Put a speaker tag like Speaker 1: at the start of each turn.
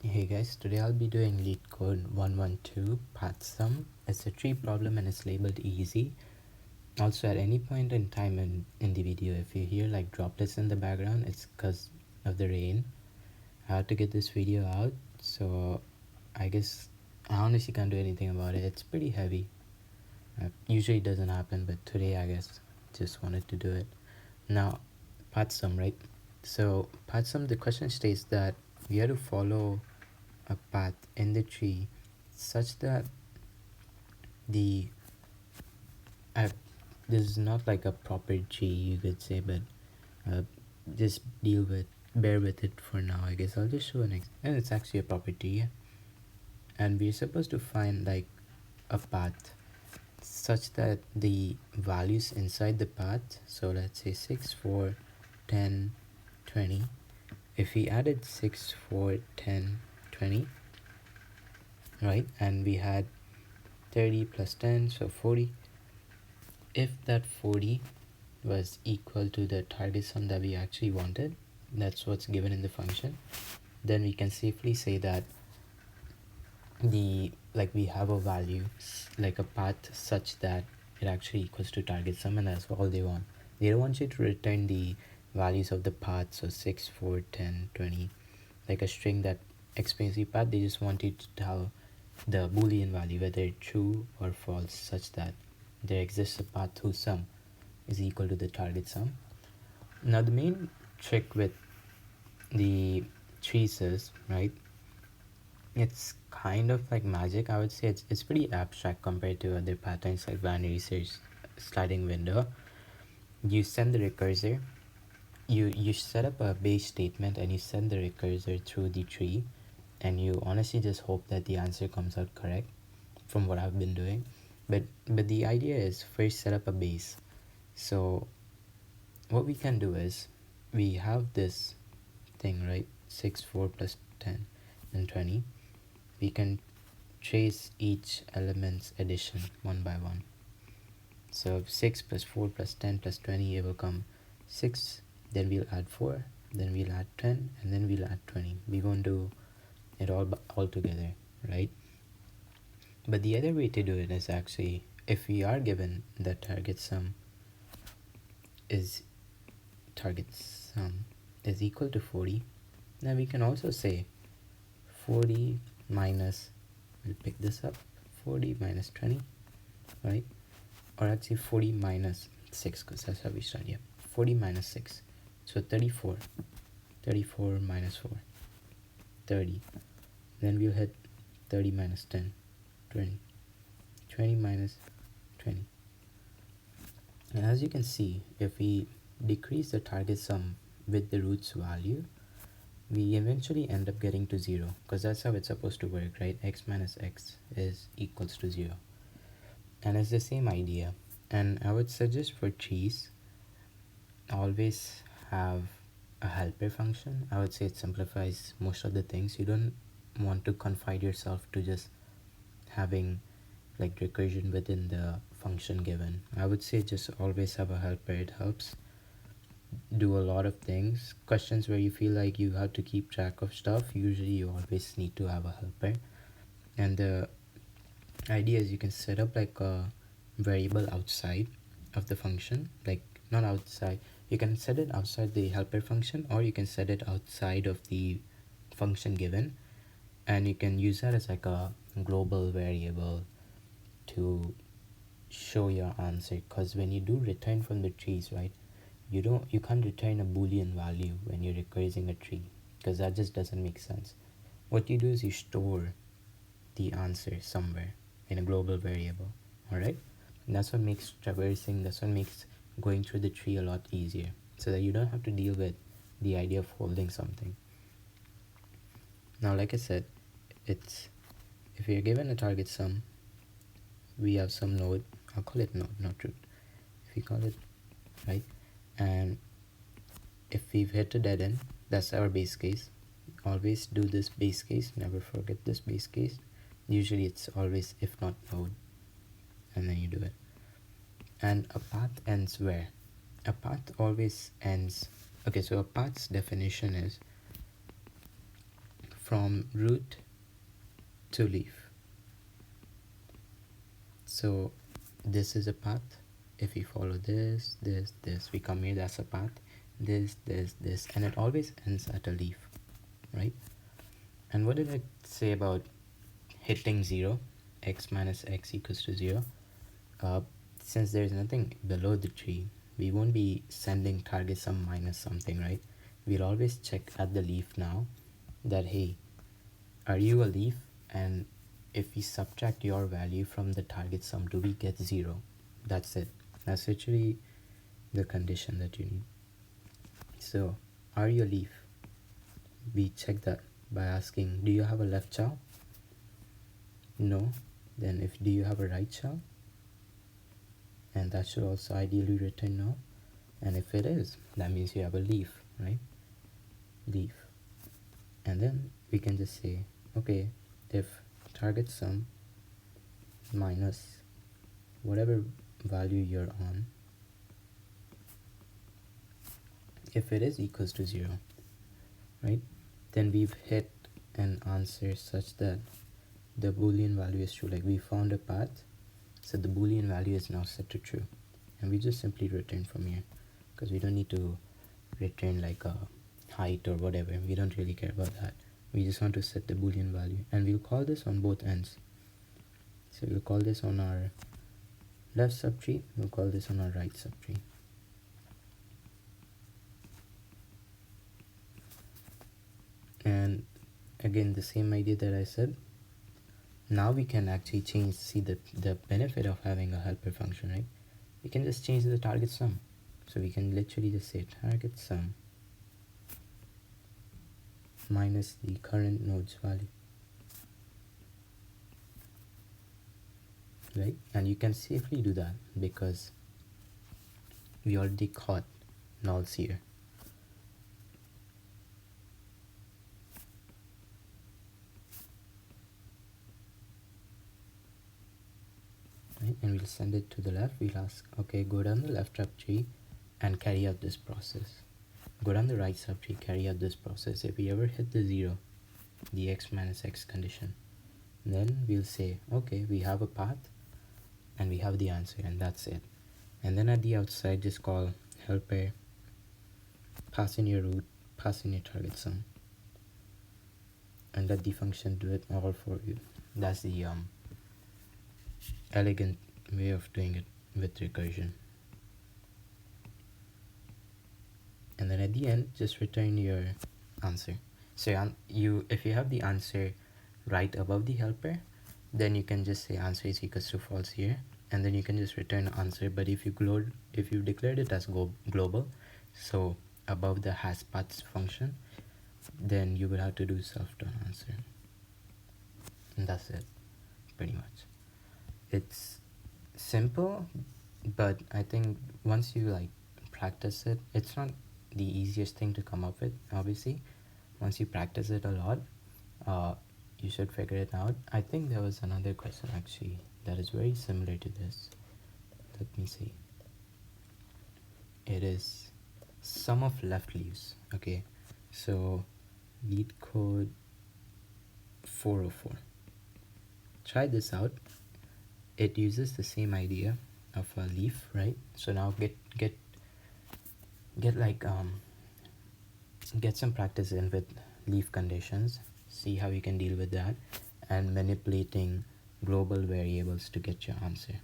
Speaker 1: Hey guys, today I'll be doing LeetCode 112 path sum. It's a tree problem and it's labeled easy. Also, at any point in time in the video, if you hear like droplets in the background, it's because of the rain. I had to get this video out, so I guess I honestly can't do anything about it. It's pretty heavy. Usually it doesn't happen, but today I guess just wanted to do it. Now, path sum, right? So path sum, the question states that we have to follow a path in the tree such that the uh, this is not like a proper tree, you could say, but uh, just bear with it for now. I guess I'll just show and it's actually a property, yeah. And we're supposed to find like a path such that the values inside the path, so let's say 6 4 10 20, if we added 6 4 10 20, right, and we had 30 plus 10, so 40, if that 40 was equal to the target sum that we actually wanted, that's what's given in the function, then we can safely say that we have a value like a path such that it actually equals to target sum, and that's all they want. They don't want you to return the values of the path, so 6 4 10 20, like a string that explains the path. They just want you to tell the boolean value whether it's true or false, such that there exists a path whose sum is equal to the target sum. Now the main trick with the trees is, right, it's kind of like magic. I would say it's pretty abstract compared to other patterns like binary search, sliding window. You send the recursor, you set up a base statement and you send the recursor through the tree, and you honestly just hope that the answer comes out correct from what I've been doing. But the idea is first set up a base. So what we can do is we have this thing, right, 6 4 plus 10 and 20. We can trace each element's addition one by one. So 6 plus 4 plus 10 plus 20, it will come 6, then we'll add 4, then we'll add 10, and then we'll add 20. We won't do it all together, right? But the other way to do it is actually, if we are given the target sum is equal to 40, then we can also say 40 minus, we'll pick this up, 40 minus 20, right? Or actually 40 minus 6, because that's how we start. Yeah, 40 minus 6, so 34. 34 minus 4, 30. Then we'll hit 30 minus 10, 20. 20 minus 20. And as you can see, if we decrease the target sum with the roots value, we eventually end up getting to 0, because that's how it's supposed to work, right? X minus x is equals to 0. And it's the same idea. And I would suggest for trees, always have a helper function. I would say it simplifies most of the things. You don't want to confine yourself to just having like recursion within the function given. I would say just always have a helper. It helps do a lot of things. Questions where you feel like you have to keep track of stuff, usually you always need to have a helper. And the idea is you can set up like a variable outside of the function, like not outside, you can set it outside the helper function, or you can set it outside of the function given, and you can use that as like a global variable to show your answer. Because when you do return from the trees, right, you can't return a boolean value when you're recursing a tree, because that just doesn't make sense. What you do is you store the answer somewhere in a global variable. All right, and that's what makes traversing, that's what makes going through the tree a lot easier, so that you don't have to deal with the idea of holding something. Now, like I said, it's, if we are given a target sum, we have some node, I'll call it node, not root, if we call it, right, and if we've hit a dead end, that's our base case. Always do this base case, never forget this base case. Usually it's always if not node, and then you do it. And a path ends where? A path always ends, okay, so a path's definition is from root to leaf. So this is a path. If we follow this, we come here, that's a path. This, and it always ends at a leaf, right? And what did I say about hitting 0, x minus x equals to 0? Since there's nothing below the tree, we won't be sending target sum minus something, right? We'll always check at the leaf now that, hey, are you a leaf? And if we subtract your value from the target sum, do we get 0? That's it. That's literally the condition that you need. So, are you a leaf? We check that by asking, do you have a left child? No. Then if do you have a right child? And that should also ideally return no. And if it is, that means you have a leaf, right? Leaf. And then we can just say, okay, if target sum minus whatever value you're on, if it is equals to 0, right, then we've hit an answer such that the boolean value is true. Like we found a path, so the boolean value is now set to true, and we just simply return from here because we don't need to return like a height or whatever. We don't really care about that. We just want to set the boolean value, and we'll call this on both ends. So we'll call this on our left subtree, we'll call this on our right subtree. And again, the same idea that I said. Now we can actually see the benefit of having a helper function, right? We can just change the target sum. So we can literally just say target sum minus the current node's value, right? And you can safely do that because we already caught nulls here. Right? And we'll send it to the left. We'll ask, okay, go down the left subtree and carry out this process. Go down the right subtree, carry out this process. If we ever hit the 0, the x minus x condition, then we'll say, okay, we have a path and we have the answer, and that's it. And then at the outside, just call helper, pass in your root, pass in your target sum, and let the function do it all for you. That's the elegant way of doing it with recursion. And then at the end, just return your answer. So if you have the answer right above the helper, then you can just say answer is equals to false here, and then you can just return answer. But if you declared it as global, so above the hasPaths function, then you will have to do self.answer, and that's it, pretty much. It's simple, but I think once you like practice it, it's not the easiest thing to come up with, obviously. Once you practice it a lot, you should figure it out. I think there was another question actually that is very similar to this. Let me see. It is sum of left leaves. Okay, so LeetCode 404. Try this out. It uses the same idea of a leaf, right? So now get some practice in with leaf conditions, see how you can deal with that, and manipulating global variables to get your answer.